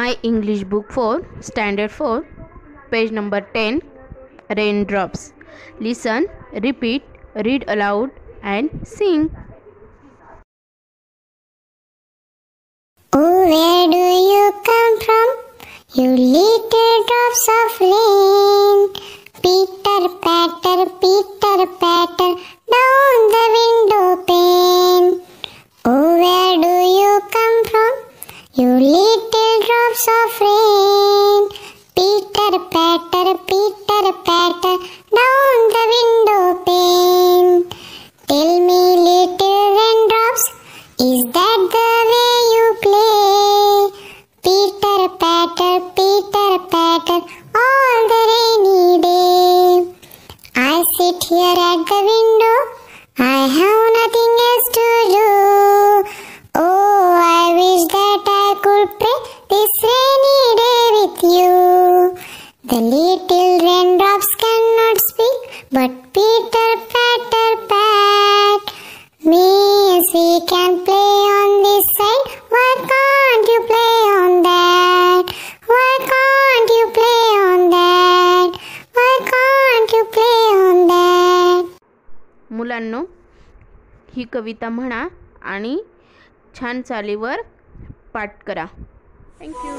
My English book for Standard 4, page number 10, Raindrops. Listen, repeat, read aloud and sing. Oh, where do you come from, you little drops of rain? Pitter patter, down the window pane. Oh, where do you come from, you little drops of rain? Pitter patter, down the window pane. Tell me, little raindrops, is that the way you play? Pitter patter, all the rainy day. I sit here at the window, I have nothing else to do. Oh, I wish that I could play this rainy day with you. The little raindrops cannot speak, but pitter patter pat. Means we can play on this side, why can't you play on that? Why can't you play on that? Why can't you play on that? मुलांनो, ही कविता म्हणा आणि छान चालीवर पाठ करा. Thank you.